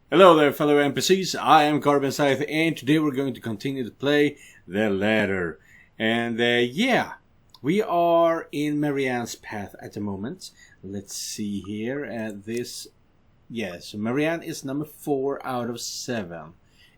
Hello there, fellow NPCs. I am Scythe, and today we're going to continue to play The Ladder. And yeah, we are in Marianne's path at the moment. Let's see here. So Marianne is number 4 out of 7.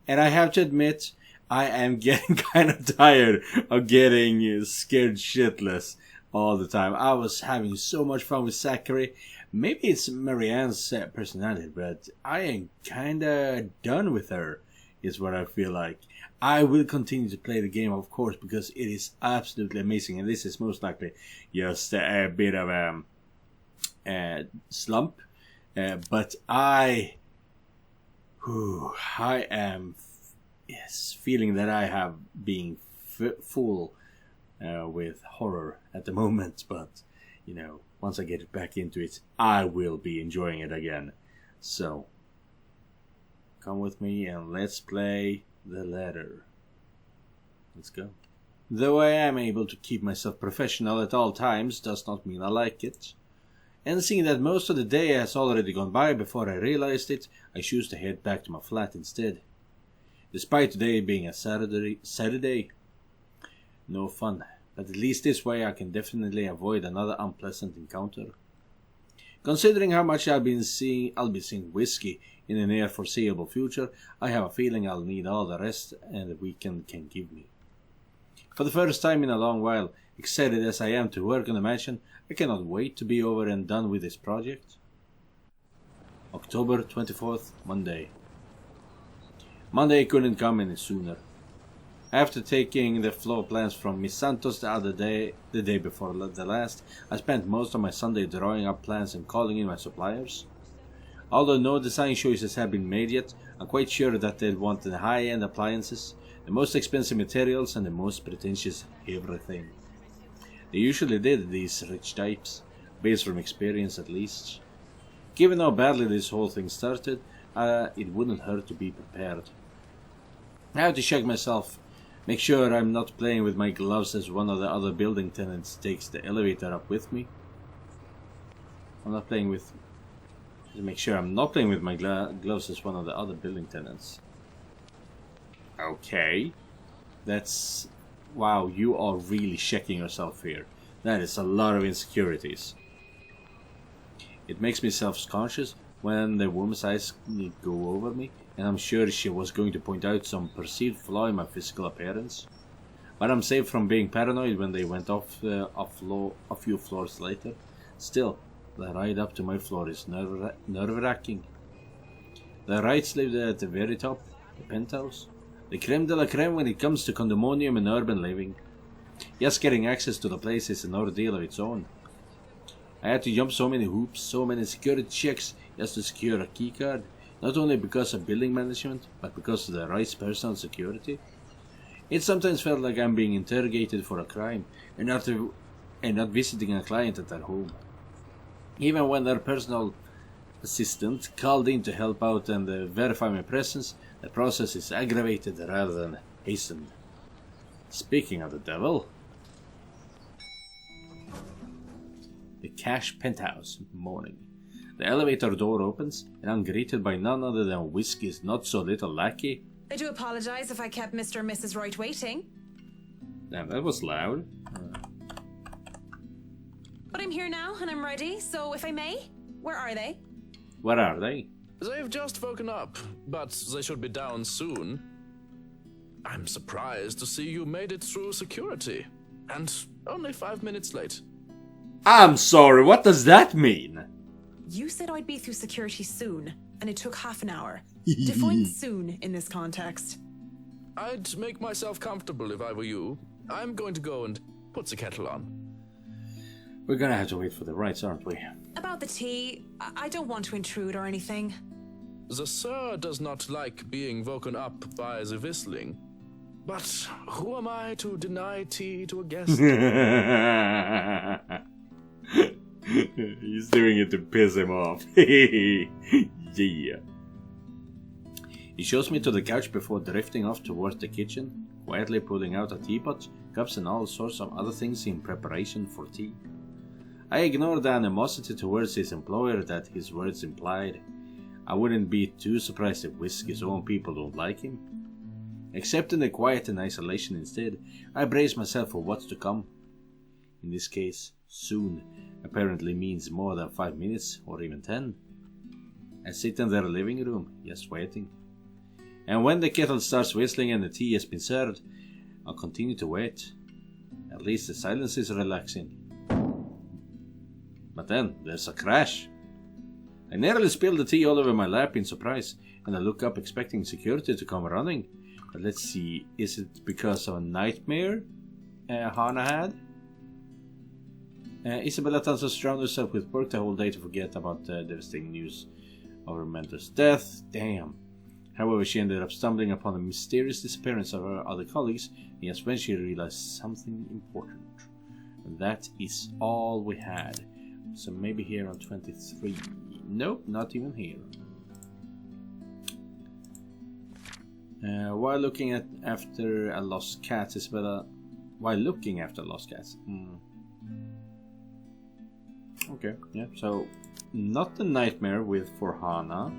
And I have to admit, I am getting kind of tired of getting scared shitless all the time. I was having so much fun with Zachary. Maybe it's Marianne's personality, but I am kinda done with her, is what I feel like. I will continue to play the game, of course, because it is absolutely amazing, and this is most likely just a bit of a slump. But I am feeling that I have been full with horror at the moment, but you know, once I get back into it, I will be enjoying it again. So, come with me and let's play The Ladder. Let's go. Though I am able to keep myself professional at all times, does not mean I like it. And seeing that most of the day has already gone by before I realized it, I choose to head back to my flat instead. Despite today being a Saturday, no fun. But at least this way I can definitely avoid another unpleasant encounter. Considering how much I'll be seeing whiskey in the near foreseeable future, I have a feeling I'll need all the rest and the weekend can give me. For the first time in a long while, excited as I am to work on the mansion, I cannot wait to be over and done with this project. October 24th, Monday. Monday couldn't come any sooner. After taking the floor plans from Miss Santos the day before the last, I spent most of my Sunday drawing up plans and calling in my suppliers. Although no design choices have been made yet, I'm quite sure that they'd want the high-end appliances, the most expensive materials, and the most pretentious everything. They usually did, these rich types, based from experience at least. Given how badly this whole thing started, it wouldn't hurt to be prepared. I have to check myself. Make sure I'm not playing with my gloves as one of the other building tenants takes the elevator up with me. Make sure I'm not playing with my gloves as one of the other building tenants. Okay. That's... Wow, you are really checking yourself here. That is a lot of insecurities. It makes me self-conscious when the woman's eyes go over me, and I'm sure she was going to point out some perceived flaw in my physical appearance. But I'm safe from being paranoid when they went off a few floors later. Still, the ride up to my floor is nerve-wracking. The rights lived at the very top, the penthouse. The creme de la creme when it comes to condominium and urban living. Just getting access to the place is an ordeal of its own. I had to jump so many hoops, so many security checks just to secure a keycard. Not only because of building management, but because of the right personal security. It sometimes felt like I'm being interrogated for a crime, and not visiting a client at their home. Even when their personal assistant called in to help out and verify my presence, the process is aggravated rather than hastened. Speaking of the devil, the Cash Penthouse morning. The elevator door opens, and I'm greeted by none other than Whiskey's not-so-little lackey. I do apologize if I kept Mr. and Mrs. Wright waiting. Damn, that was loud. But I'm here now, and I'm ready, so if I may, where are they? Where are they? They've just woken up, but they should be down soon. I'm surprised to see you made it through security, and only 5 minutes late. I'm sorry, what does that mean? You said I'd be through security soon, and it took half an hour. Define soon in this context. I'd make myself comfortable if I were you. I'm going to go and put the kettle on. We're gonna have to wait for the rights, aren't we? About the tea, I don't want to intrude or anything. The sir does not like being woken up by the whistling. But who am I to deny tea to a guest? He's doing it to piss him off. Yeah. He shows me to the couch before drifting off towards the kitchen, quietly pulling out a teapot, cups and all sorts of other things in preparation for tea. I ignore the animosity towards his employer that his words implied. I wouldn't be too surprised if Whiskey's own people don't like him. Accepting the quiet and isolation instead, I brace myself for what's to come. In this case, soon apparently means more than 5 minutes or even 10. I sit in their living room, just waiting. And when the kettle starts whistling and the tea has been served, I'll continue to wait. At least the silence is relaxing. But then, there's a crash. I nearly spilled the tea all over my lap in surprise, and I look up expecting security to come running. But let's see, is it because of a nightmare Hana had? Isabella tells us to surround herself with work the whole day to forget about the devastating news of her mentor's death. Damn. However, she ended up stumbling upon the mysterious disappearance of her other colleagues, and just when she realized something important. And that is all we had. So maybe here on 23. Nope, not even here. While looking after a lost cat, Isabella. While looking after lost cats. Okay, yeah. So not the nightmare for Hana.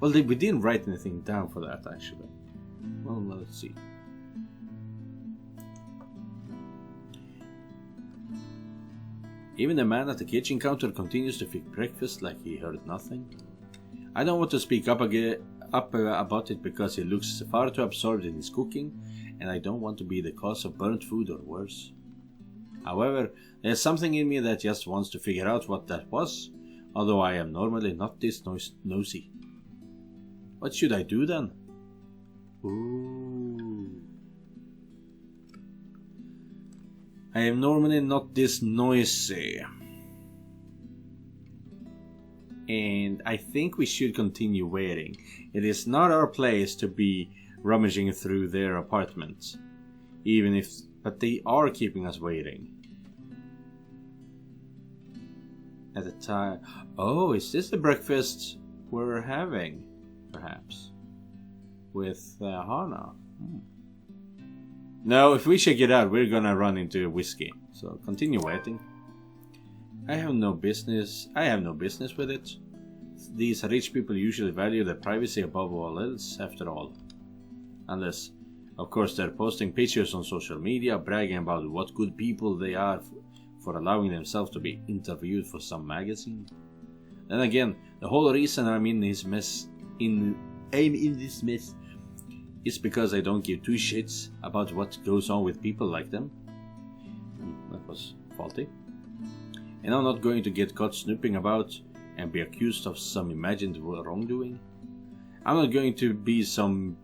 Well, we didn't write anything down for that actually. Well, let's see. Even the man at the kitchen counter continues to fix breakfast like he heard nothing. I don't want to speak up about it because he looks far too absorbed in his cooking, and I don't want to be the cause of burnt food or worse. However, there's something in me that just wants to figure out what that was, although I am normally not this nosy. What should I do then? Ooh. I am normally not this noisy. And I think we should continue waiting. It is not our place to be rummaging through their apartment. But they are keeping us waiting. At the time... Oh, is this the breakfast we're having? Perhaps. With Hana. No, if we check it out, we're gonna run into Whiskey. So continue waiting. I have no business with it. These rich people usually value their privacy above all else, after all. Unless, of course, they're posting pictures on social media, bragging about what good people they are for allowing themselves to be interviewed for some magazine. Then again, the whole reason I'm in this mess is because I don't give two shits about what goes on with people like them. That was faulty. And I'm not going to get caught snooping about and be accused of some imagined wrongdoing. I'm not going to be some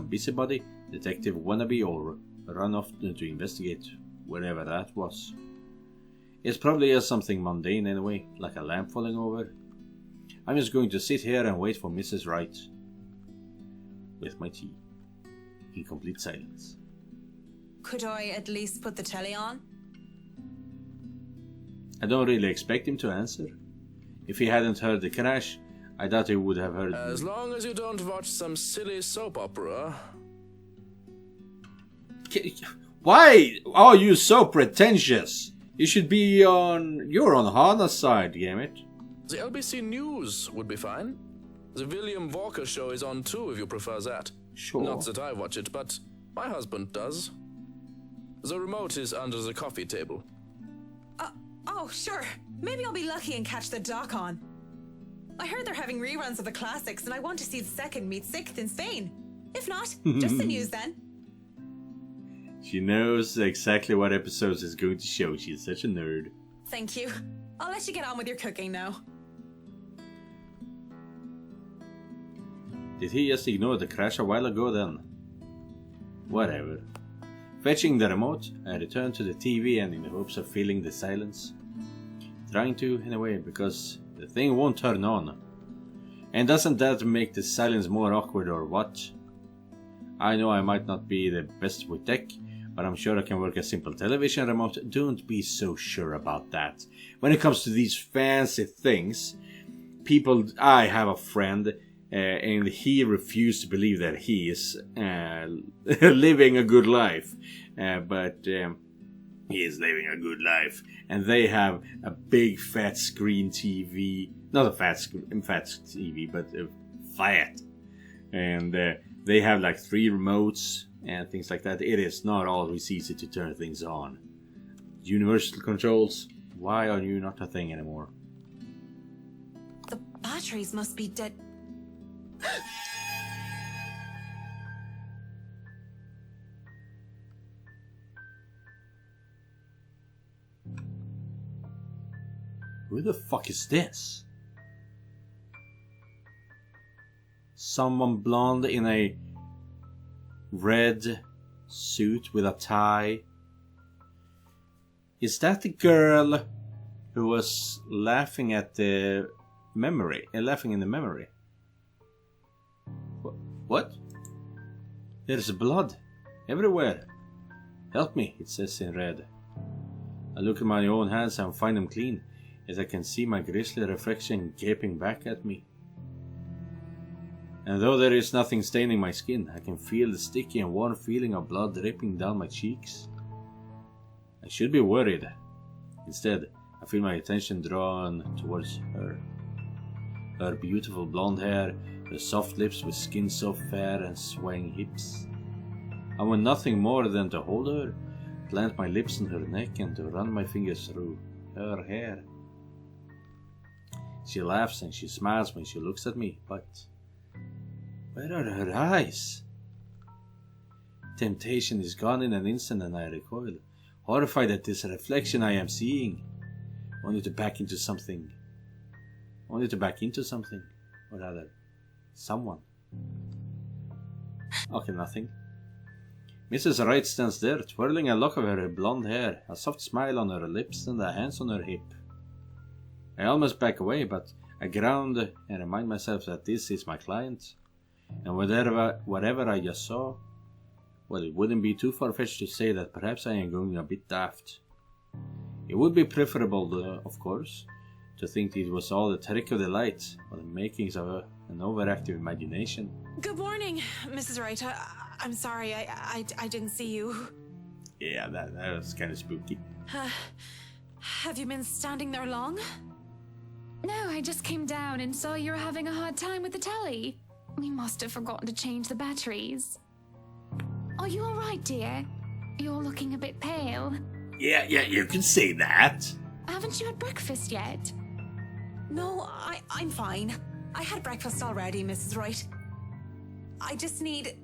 busybody, detective wannabe, or run off to investigate wherever that was. It's probably just something mundane anyway, like a lamp falling over. I'm just going to sit here and wait for Mrs. Wright. With my tea. In complete silence. Could I at least put the telly on? I don't really expect him to answer. If he hadn't heard the crash, I doubt he would have heard. As long as you don't watch some silly soap opera. Why are you so pretentious? You should be you're on Hana's side, damn it. The LBC News would be fine. The William Walker show is on too, if you prefer that. Sure. Not that I watch it, but my husband does. The remote is under the coffee table. Oh, sure. Maybe I'll be lucky and catch the doc on. I heard they're having reruns of the classics, and I want to see the second meet Scythe in Spain. If not, just the news then. She knows exactly what episodes is going to show. She's such a nerd. Thank you. I'll let you get on with your cooking now. Did he just ignore the crash a while ago then? Whatever. Fetching the remote, I return to the TV and in the hopes of filling the silence. Trying to, in a way, because the thing won't turn on. And doesn't that make the silence more awkward or what? I know I might not be the best with tech, but I'm sure I can work a simple television remote. Don't be so sure about that. When it comes to these fancy things, I have a friend, and he refused to believe that he is living a good life. But he is living a good life. And they have a big fat screen TV not a fat TV, but fat. And they have like 3 remotes and things like that. It is not always easy to turn things on. Universal controls, why are you not a thing anymore? The batteries must be dead. Who the fuck is this? Someone blonde in a red suit with a tie. Is that the girl who was laughing at the memory? Laughing in the memory? What? There's blood everywhere. Help me, it says in red. I look at my own hands and find them clean, as I can see my grisly reflection gaping back at me. And though there is nothing staining my skin, I can feel the sticky and warm feeling of blood dripping down my cheeks. I should be worried. Instead, I feel my attention drawn towards her. Her beautiful blonde hair, her soft lips with skin so fair and swaying hips. I want nothing more than to hold her, plant my lips on her neck and to run my fingers through her hair. She laughs and she smiles when she looks at me, but where are her eyes? Temptation is gone in an instant and I recoil, horrified at this reflection I am seeing. Only to back into something. Or rather, someone. Okay, nothing. Mrs. Wright stands there, twirling a lock of her blonde hair, a soft smile on her lips and a hands on her hip. I almost back away, but I ground and remind myself that this is my client. And whatever I just saw, well, it wouldn't be too far-fetched to say that perhaps I am going a bit daft. It would be preferable, of course, to think it was all the trick of the light, or the makings of an overactive imagination. Good morning, Mrs. Wright. I'm sorry, I didn't see you. Yeah, that was kind of spooky. Have you been standing there long? No, I just came down and saw you were having a hard time with the telly. We must have forgotten to change the batteries. Are you alright, dear? You're looking a bit pale. Yeah, you can say that. Haven't you had breakfast yet? No, I'm fine. I had breakfast already, Mrs. Wright. I just need...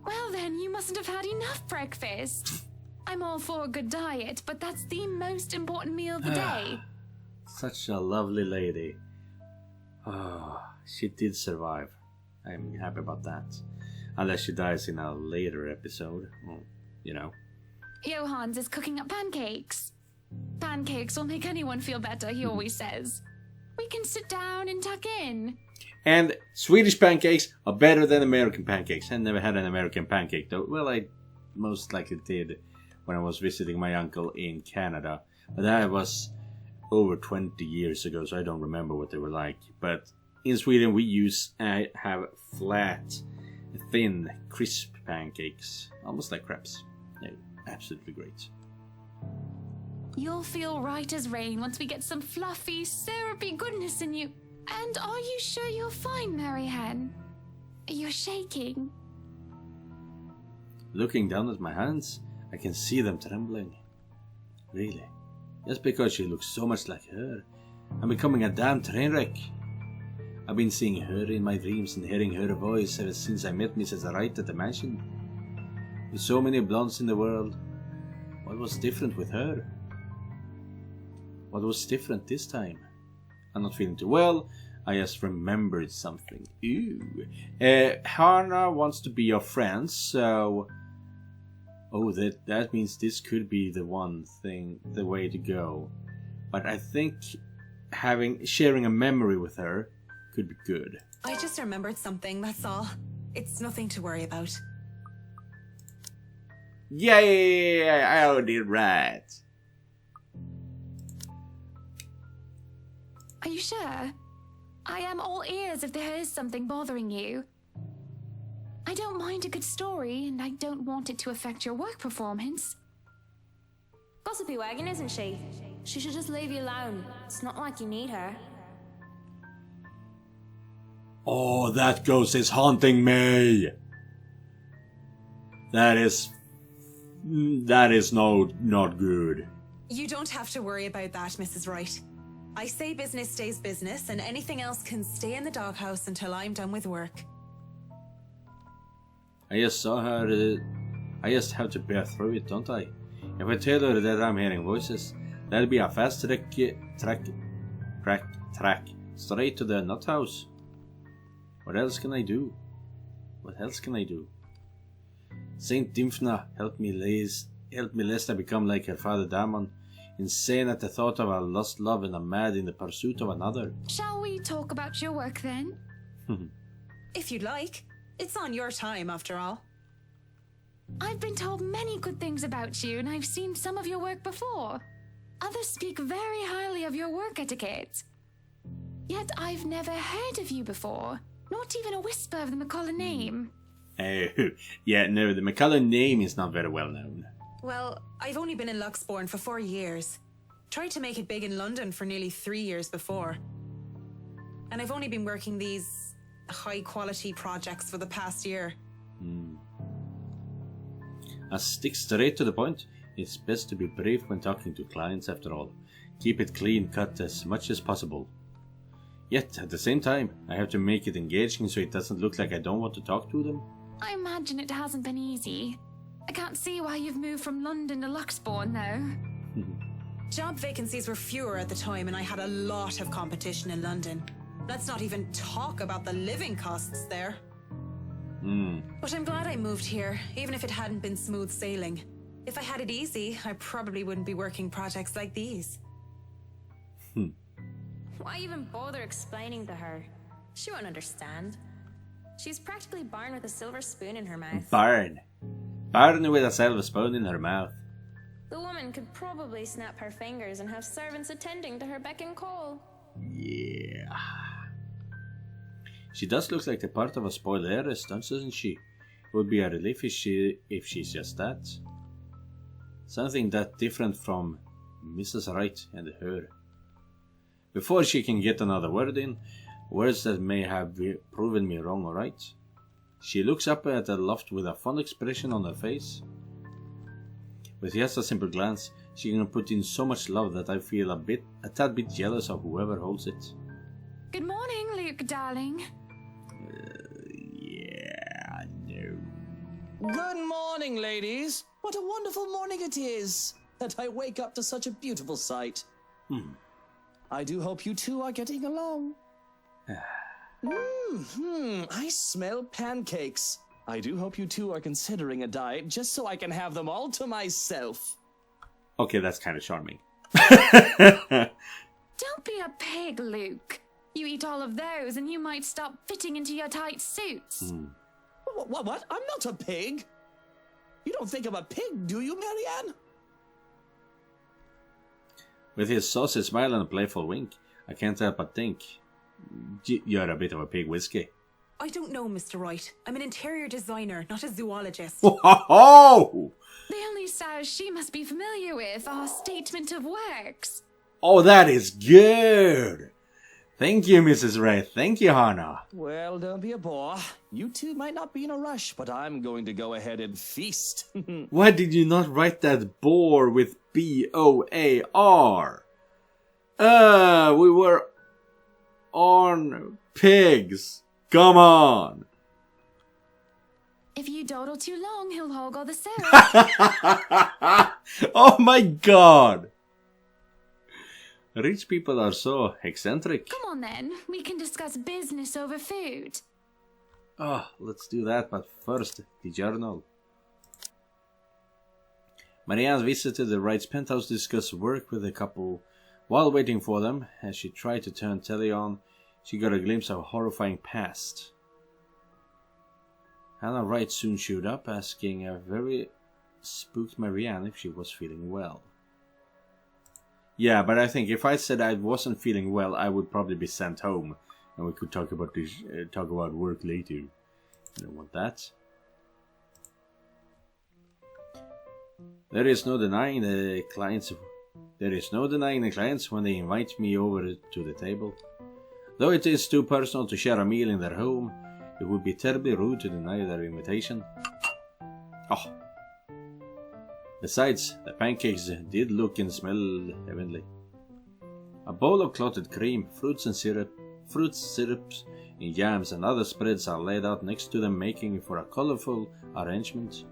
Well then, you mustn't have had enough breakfast. I'm all for a good diet, but that's the most important meal of the day. Such a lovely lady. Oh, she did survive. I'm happy about that. Unless she dies in a later episode. Well, you know. Johans is cooking up pancakes. Pancakes will make anyone feel better, he always says. We can sit down and tuck in. And Swedish pancakes are better than American pancakes. I never had an American pancake though. Well, I most likely did when I was visiting my uncle in Canada. But that was over 20 years ago, so I don't remember what they were like. But in Sweden we have flat, thin, crisp pancakes. Almost like crepes. Yeah, absolutely great. You'll feel right as rain once we get some fluffy, syrupy goodness in you. And are you sure you're fine, Marianne? You're shaking. Looking down at my hands, I can see them trembling. Really? Just because she looks so much like her, I'm becoming a damn train wreck. I've been seeing her in my dreams and hearing her voice ever since I met Mrs. Wright at the mansion. With so many blondes in the world, what was different with her? What was different this time? I'm not feeling too well. I just remembered something. Ooh. Hannah wants to be your friend, so... Oh, that means this could be the way to go. But I think sharing a memory with her could be good. I just remembered something, that's all. It's nothing to worry about. Yay! I did right. Are you sure? I am all ears if there is something bothering you. I don't mind a good story, and I don't want it to affect your work performance. Gossipy wagon, isn't she? She should just leave you alone. It's not like you need her. Oh, that ghost is haunting me! That is not good. You don't have to worry about that, Mrs. Wright. I say business stays business, and anything else can stay in the doghouse until I'm done with work. I just saw her. I just have to bear through it, don't I? If I tell her that I'm hearing voices, that'll be a fast track straight to the nut house. What else can I do? What else can I do? Saint Dymphna, help me lest I become like her father Damon, insane at the thought of a lost love and a mad in the pursuit of another. Shall we talk about your work then? If you'd like. It's on your time, after all. I've been told many good things about you, and I've seen some of your work before. Others speak very highly of your work etiquette. Yet I've never heard of you before, not even a whisper of the McCullough name. Oh, yeah, no, the McCullough name is not very well known. Well, I've only been in Luxbourne for 4 years. Tried to make it big in London for nearly 3 years before. And I've only been working these high-quality projects for the past year. Stick straight to the point. It's best to be brief when talking to clients after all. Keep it clean cut as much as possible. Yet, at the same time, I have to make it engaging so it doesn't look like I don't want to talk to them. I imagine it hasn't been easy. I can't see why you've moved from London to Luxbourne, though. Job vacancies were fewer at the time, and I had a lot of competition in London. Let's not even talk about the living costs there. But I'm glad I moved here, even if it hadn't been smooth sailing. If I had it easy, I probably wouldn't be working projects like these. Why even bother explaining to her? She won't understand. She's practically born with a silver spoon in her mouth. Barn with a silver spoon in her mouth. The woman could probably snap her fingers and have servants attending to her beck and call. Yeah. She does look like the part of a spoiled heiress, doesn't she? It would be a relief if she's just that. Something that different from Mrs. Wright and her. Before she can get another word in, words that may have proven me wrong or right, she looks up at the loft with a fond expression on her face. With just a simple glance, she can put in so much love that I feel a tad bit jealous of whoever holds it. Good morning, Luke, darling. Yeah, no. Good morning, ladies. What a wonderful morning it is that I wake up to such a beautiful sight. I do hope you two are getting along. I smell pancakes. I do hope you two are considering a diet just so I can have them all to myself. Okay, that's kind of charming. Don't be a pig, Luke. You eat all of those and you might stop fitting into your tight suits. What? I'm not a pig. You don't think I'm a pig, do you, Marianne? With his saucy smile and a playful wink, I can't help but think, you're a bit of a pig, Whiskey. I don't know, Mr. Wright. I'm an interior designer, not a zoologist. Oh! The only styles she must be familiar with are statement of works. Oh, that is good! Thank you, Mrs. Wright. Thank you, Hannah. Well, don't be a bore. You two might not be in a rush, but I'm going to go ahead and feast. Why did you not write that bore with B-O-A-R? We were on pigs. Come on. If you dawdle too long, he'll hog all the syrup. Oh my god. Rich people are so eccentric. Come on then, we can discuss business over food. Oh, let's do that, but first, the journal. Marianne visited the Wrights' penthouse to discuss work with the couple. While waiting for them, as she tried to turn telly on, she got a glimpse of a horrifying past. Hannah Wright soon showed up, asking a very spooked Marianne if she was feeling well. Yeah, but I think if I said I wasn't feeling well, I would probably be sent home, and we could talk about this, talk about work later. You don't want that. There is no denying the clients when they invite me over to the table. Though it is too personal to share a meal in their home, it would be terribly rude to deny their invitation. Oh. Besides, the pancakes did look and smell heavenly. A bowl of clotted cream, fruits, syrups, and jams and other spreads are laid out next to them, making for a colorful arrangement.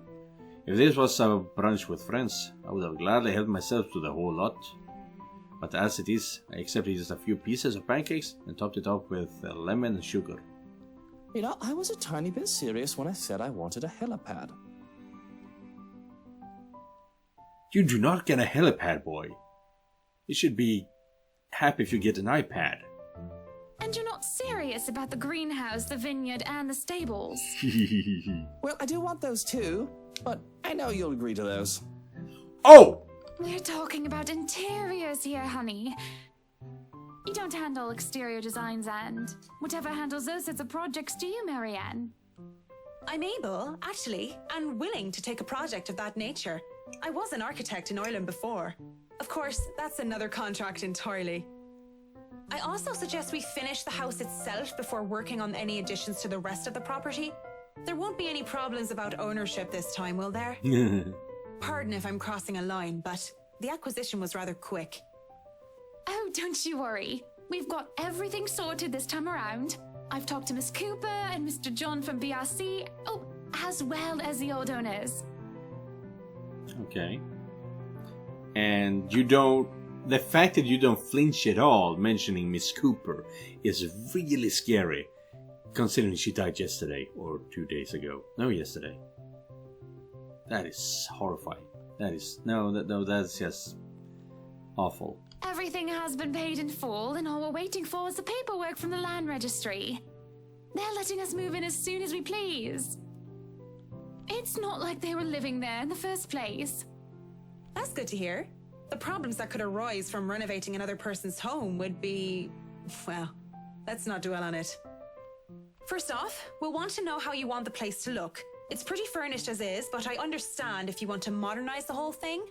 If this was a brunch with friends, I would have gladly helped myself to the whole lot. But as it is, I accepted just a few pieces of pancakes and topped it off with lemon and sugar. You know, I was a tiny bit serious when I said I wanted a helipad. You do not get a helipad, boy. You should be happy if you get an iPad. And you're not serious about the greenhouse, the vineyard, and the stables? Well, I do want those too, but I know you'll agree to those. Oh! We're talking about interiors here, honey. You don't handle exterior designs and whatever handles those sorts of projects do you, Marianne? I'm able, actually, and willing to take a project of that nature. I was an architect in Ireland before. Of course, that's another contract entirely. I also suggest we finish the house itself before working on any additions to the rest of the property. There won't be any problems about ownership this time, will there? Pardon if I'm crossing a line, but the acquisition was rather quick. Oh, don't you worry. We've got everything sorted this time around. I've talked to Miss Cooper and Mr. John from BRC, as well as the old owners. Okay. And you don't... The fact that you don't flinch at all mentioning Miss Cooper is really scary, considering she died yesterday, or 2 days ago. No, yesterday. That is horrifying. That's just awful. Everything has been paid in full, and all we're waiting for is the paperwork from the land registry. They're letting us move in as soon as we please. It's not like they were living there in the first place. That's good to hear. The problems that could arise from renovating another person's home would be... well, let's not dwell on it. First off, we'll want to know how you want the place to look. It's pretty furnished as is, but I understand if you want to modernize the whole thing.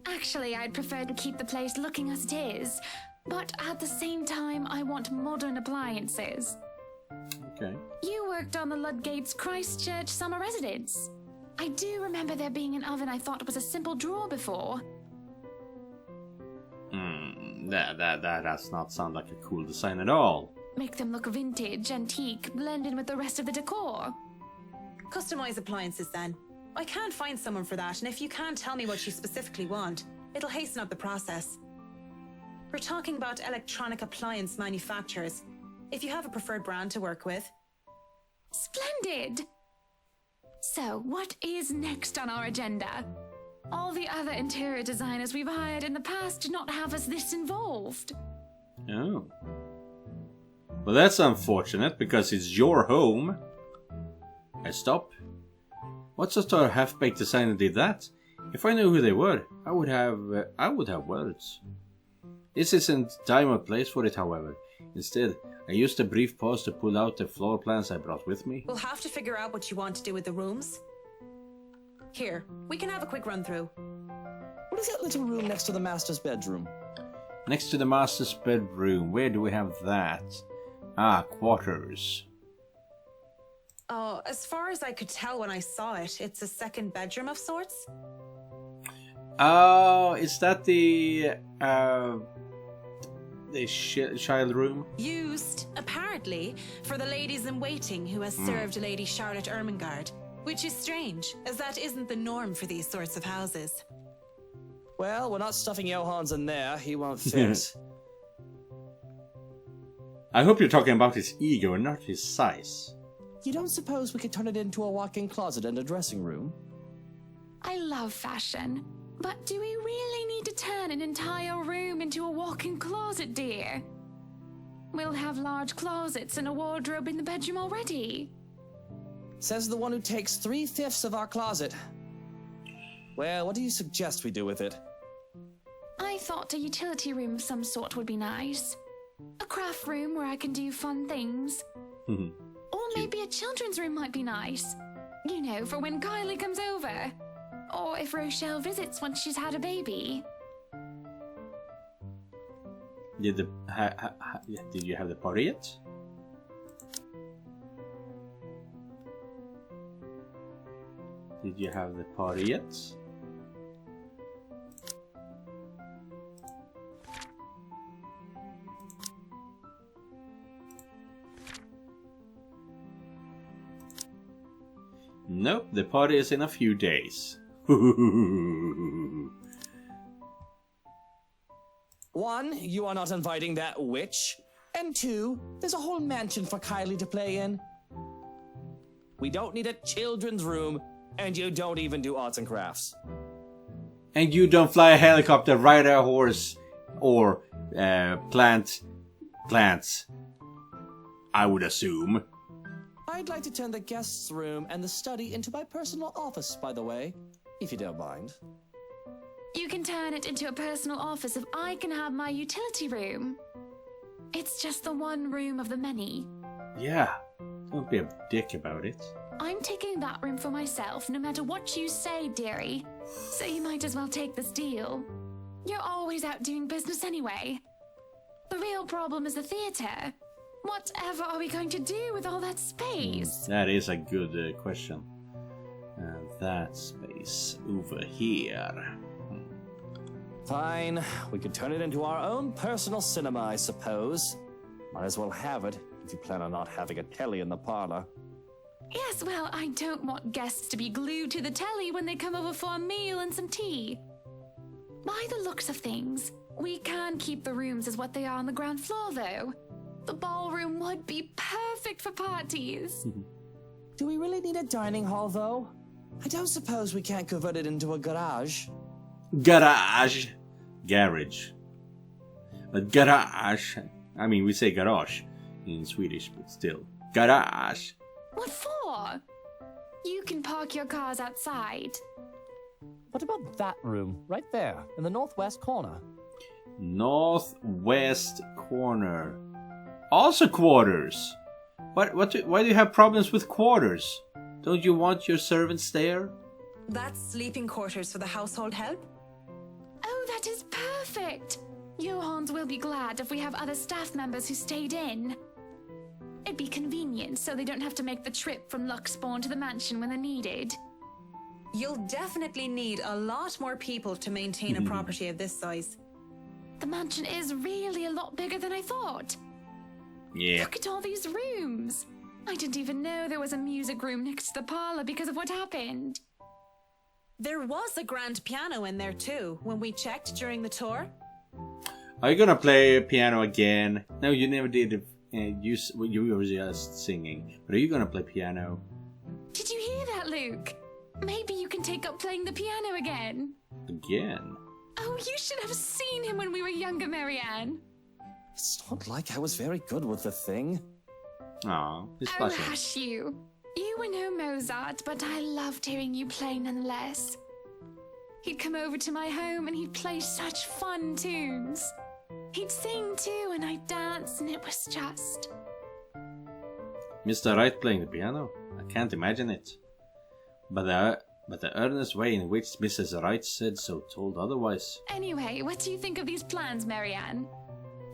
Actually, I'd prefer to keep the place looking as it is, but at the same time, I want modern appliances. Okay. You worked on the Ludgate's Christchurch summer residence. I do remember there being an oven I thought was a simple drawer before. That does not sound like a cool design at all. Make them look vintage, antique, blend in with the rest of the decor. Customize appliances then. I can't find someone for that, and if you can't tell me what you specifically want, it'll hasten up the process. We're talking about electronic appliance manufacturers. If you have a preferred brand to work with. Splendid! So, what is next on our agenda? All the other interior designers we've hired in the past did not have us this involved. Oh. Well, that's unfortunate, because it's your home. I stop. What sort of half-baked designer did that? If I knew who they were, I would have words. This isn't time or place for it, however. Instead, I used a brief pause to pull out the floor plans I brought with me. We'll have to figure out what you want to do with the rooms. Here, we can have a quick run-through. What is that little room next to the master's bedroom? Next to the master's bedroom, where do we have that? Ah, quarters. Oh, as far as I could tell when I saw it, it's a second bedroom of sorts. Oh, is that the child room? Used, apparently, for the ladies in waiting who has served Lady Charlotte Ermengarde. Which is strange, as that isn't the norm for these sorts of houses. Well, we're not stuffing Johans in there. He won't fit. I hope you're talking about his ego and not his size. You don't suppose we could turn it into a walk-in closet and a dressing room? I love fashion, but do we really need to turn an entire room into a walk-in closet, dear? We'll have large closets and a wardrobe in the bedroom already. Says the one who takes 3/5 of our closet. Well, what do you suggest we do with it? I thought a utility room of some sort would be nice. A craft room where I can do fun things. Or maybe a children's room might be nice. You know, for when Kylie comes over. Or if Rochelle visits once she's had a baby. Did you have the party yet? Did you have the party yet? Nope, the party is in a few days. One, you are not inviting that witch. And two, there's a whole mansion for Kylie to play in. We don't need a children's room, and you don't even do arts and crafts. And you don't fly a helicopter, ride a horse, or plants, I would assume. I'd like to turn the guest's room and the study into my personal office, by the way, if you don't mind. You can turn it into a personal office if I can have my utility room. It's just the one room of the many. Yeah, don't be a dick about it. I'm taking that room for myself, no matter what you say, dearie. So you might as well take this deal. You're always out doing business anyway. The real problem is the theatre. Whatever are we going to do with all that space? That is a good question. And that space over here. Fine, we could turn it into our own personal cinema, I suppose. Might as well have it, if you plan on not having a telly in the parlor. Yes, well, I don't want guests to be glued to the telly when they come over for a meal and some tea. By the looks of things, we can keep the rooms as what they are on the ground floor, though. The ballroom would be perfect for parties. Do we really need a dining hall, though? I don't suppose we can't convert it into a garage. Garage. Garage. But garage, I mean, we say garage in Swedish, but still. Garage. What for? You can park your cars outside. What about that room, right there, in the northwest corner? Northwest corner. Also quarters. Why do you have problems with quarters? Don't you want your servants there? That's sleeping quarters for the household help? Oh, that is perfect! Johans will be glad if we have other staff members who stayed in. It'd be convenient so they don't have to make the trip from Luxborn to the mansion when they're needed. You'll definitely need a lot more people to maintain a property of this size. The mansion is really a lot bigger than I thought. Yeah. Look at all these rooms. I didn't even know there was a music room next to the parlor because of what happened. There was a grand piano in there too, when we checked during the tour. Are you gonna play piano again? No, you never did. You were just singing. But are you gonna play piano? Did you hear that, Luke? Maybe you can take up playing the piano again. Again? Oh, you should have seen him when we were younger, Marianne. It's not like I was very good with the thing. Aw, it's Oh, flashing. hush you. You were no Mozart, but I loved hearing you play nonetheless. He'd come over to my home and he'd play such fun tunes. He'd sing too and I'd dance and it was just... Mr. Wright playing the piano? I can't imagine it. But the earnest way in which Mrs. Wright said so told otherwise. Anyway, what do you think of these plans, Marianne?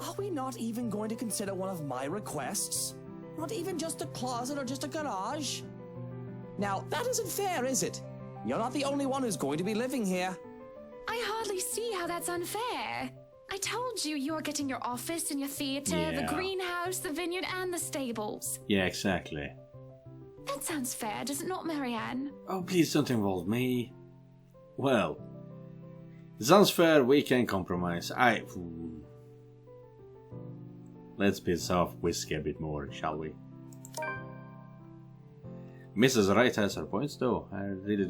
Are we not even going to consider one of my requests? Not even just a closet or just a garage? Now, that isn't fair, is it? You're not the only one who's going to be living here. I hardly see how that's unfair. I told you you're getting your office and your theatre, the Yeah. greenhouse, the vineyard and the stables. Yeah, exactly. That sounds fair, does it not, Marianne? Oh, please don't involve me. Well, it sounds fair, we can compromise. Let's piss off Whiskey a bit more, shall we? Mrs. Wright has her points, though. I really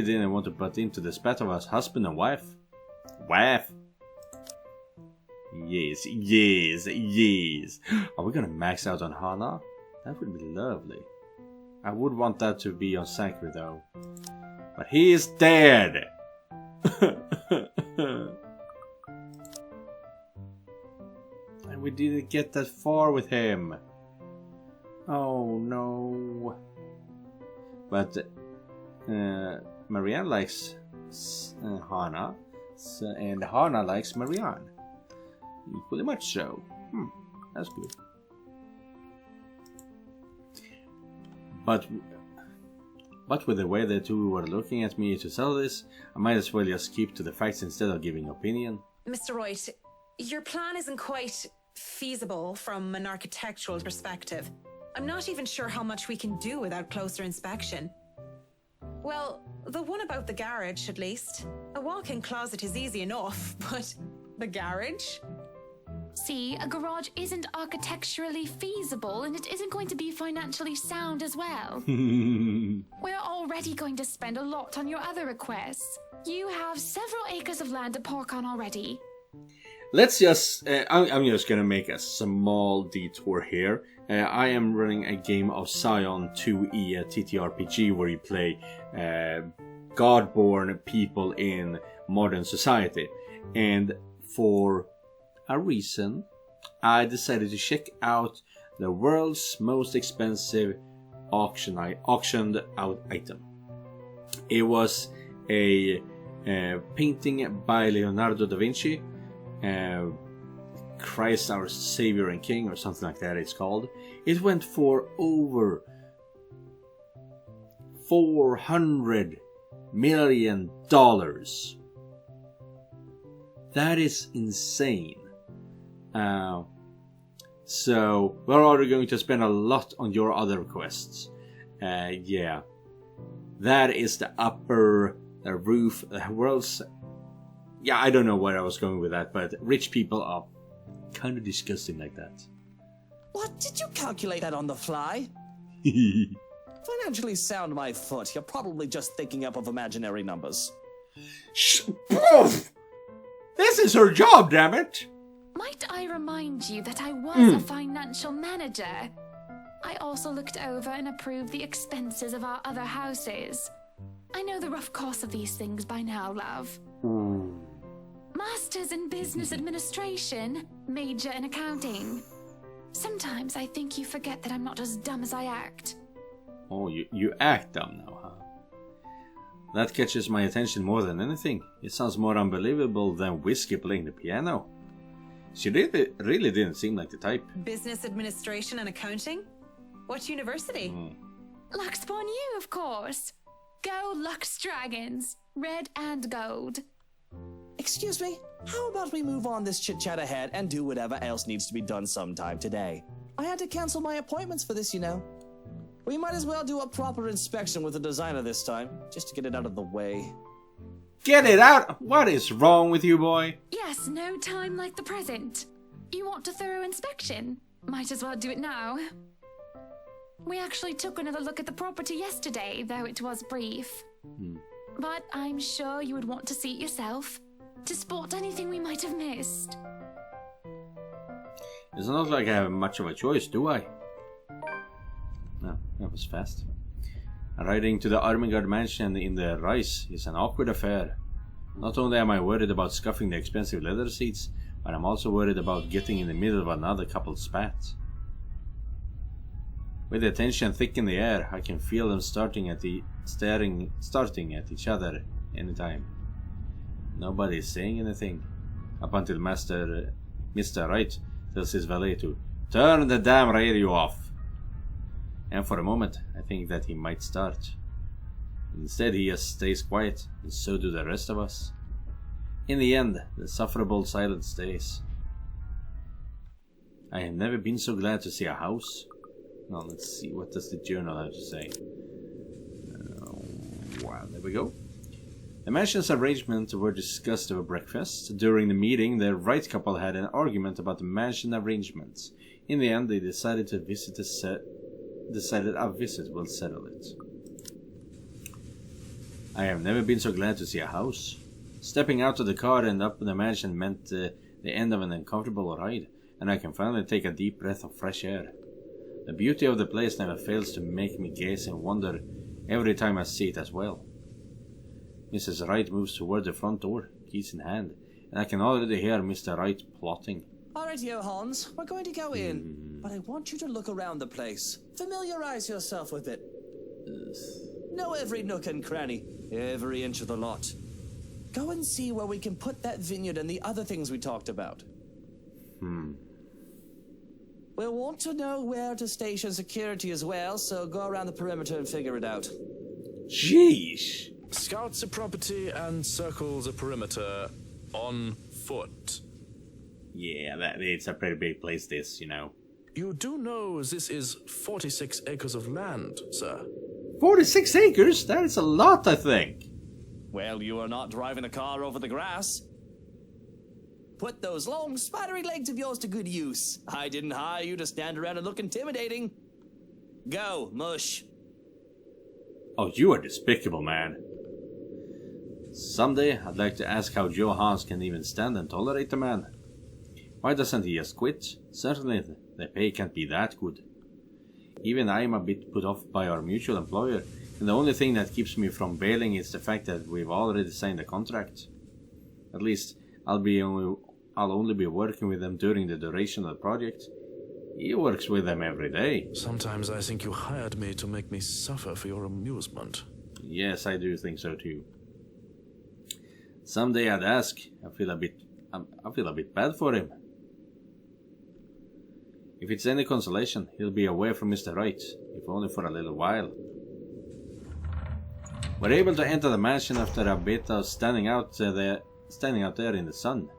didn't want to butt into the spat of us husband and wife. Wife? Yes. Are we gonna max out on Hana? That would be lovely. I would want that to be on Sanctuary, though. But he is dead! And we didn't get that far with him. Oh no. But Marianne likes Hana, So, and Hana likes Marianne. Equally much so. That's good. But with the way the two were looking at me to sell this, I might as well just keep to the facts instead of giving opinion. Mr. Wright, your plan isn't quite feasible from an architectural perspective. I'm not even sure how much we can do without closer inspection. Well, the one about the garage, at least. A walk-in closet is easy enough, but the garage? See, a garage isn't architecturally feasible and it isn't going to be financially sound as well. We're already going to spend a lot on your other requests. You have several acres of land to park on already. Let's just... I'm just gonna make a small detour here. I am running a game of Scion 2E, a TTRPG, where you play God-born people in modern society. And for a reason, I decided to check out the world's most expensive auctioned out item. It was a painting by Leonardo da Vinci, Christ our Savior and King, or something like that it's called. It went for over $400 million. That is insane. So we're already going to spend a lot on your other requests. Yeah, that is the upper roof, world's... Yeah, I don't know where I was going with that, but rich people are kind of disgusting like that. What? Did you calculate that on the fly? Financially sound my foot. You're probably just thinking up of imaginary numbers. This is her job, damn it! Might I remind you that I was a financial manager? I also looked over and approved the expenses of our other houses. I know the rough cost of these things by now, love. Masters in Business Administration, major in accounting. Sometimes I think you forget that I'm not as dumb as I act. Oh, you act dumb now, huh? That catches my attention more than anything. It sounds more unbelievable than Whiskey playing the piano. She really didn't seem like the type. Business administration and accounting? What university? Luxborn U, of course. Go Lux Dragons, red and gold. Excuse me, how about we move on this chit-chat ahead and do whatever else needs to be done sometime today? I had to cancel my appointments for this, you know. We might as well do a proper inspection with the designer this time, just to get it out of the way. Get it out! What is wrong with you, boy? Yes, no time like the present. You want a thorough inspection? Might as well do it now. We actually took another look at the property yesterday, though it was brief. But I'm sure you would want to see it yourself, to spot anything we might have missed. It's not like I have much of a choice, do I? No, that was fast. Riding to the Armingard mansion in the Rice is an awkward affair. Not only am I worried about scuffing the expensive leather seats, but I'm also worried about getting in the middle of another couple's spat. With the tension thick in the air, I can feel them starting at each other anytime. Nobody is saying anything, up until Mr. Wright tells his valet to turn the damn radio off. And for a moment, I think that he might start. Instead, he just stays quiet, and so do the rest of us. In the end, the sufferable silence stays. I have never been so glad to see a house. Now, let's see, what does the journal have to say? Wow, there we go. The mansion's arrangements were discussed over breakfast. During the meeting, the Wright couple had an argument about the mansion arrangements. In the end, they decided a visit will settle it. I have never been so glad to see a house. Stepping out of the car and up in the mansion meant the end of an uncomfortable ride, and I can finally take a deep breath of fresh air. The beauty of the place never fails to make me gaze and wonder every time I see it as well. Mrs. Wright moves toward the front door, keys in hand, and I can already hear Mr. Wright plotting. Alright, Hans, we're going to go in, but I want you to look around the place. Familiarize yourself with it. Know every nook and cranny, every inch of the lot. go and see where we can put that vineyard and the other things we talked about. We'll want to know where to station security as well, so go around the perimeter and figure it out. Jeez. Scout the property and circle the perimeter on foot. Yeah, it's a pretty big place, this, you know. You do know this is 46 acres of land, sir. 46 acres? That is a lot, I think. Well, you are not driving a car over the grass. Put those long, spidery legs of yours to good use. I didn't hire you to stand around and look intimidating. Go, mush. Oh, you are despicable, man. Someday, I'd like to ask how Joe Haas can even stand and tolerate the man. Why doesn't he just quit? Certainly, the pay can't be that good. Even I am a bit put off by our mutual employer, and the only thing that keeps me from bailing is the fact that we've already signed a contract. At least, I'll only be working with them during the duration of the project. He works with them every day. Sometimes I think you hired me to make me suffer for your amusement. Yes, I do think so too. Someday I'd ask. I feel a bit bad for him. If it's any consolation, he'll be away from Mr. Right, if only for a little while. We're able to enter the mansion after a bit of standing out there in the sun.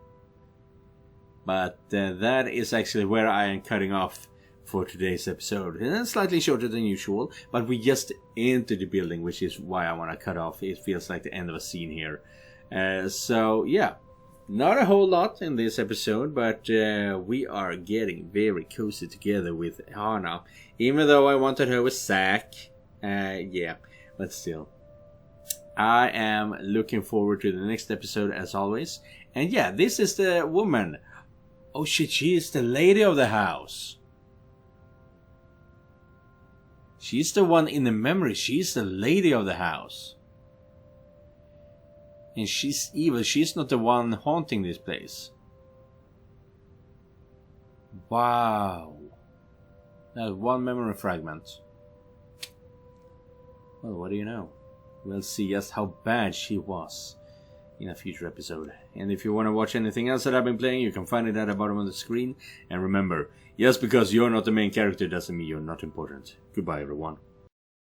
But that is actually where I am cutting off for today's episode. And it's slightly shorter than usual, but we just entered the building, which is why I want to cut off. It feels like the end of a scene here. So yeah, not a whole lot in this episode, but we are getting very cozy together with Hana. Even though I wanted her with Zack. Yeah, but still. I am looking forward to the next episode as always. And yeah, this is the woman. Oh shit, she is the lady of the house. She's the one in the memory. She's the lady of the house. And she's evil. She's not the one haunting this place. Wow. That one memory fragment. Well, what do you know? We'll see just how bad she was in a future episode. And if you want to watch anything else that I've been playing, you can find it at the bottom of the screen. And remember, just because you're not the main character doesn't mean you're not important. Goodbye, everyone.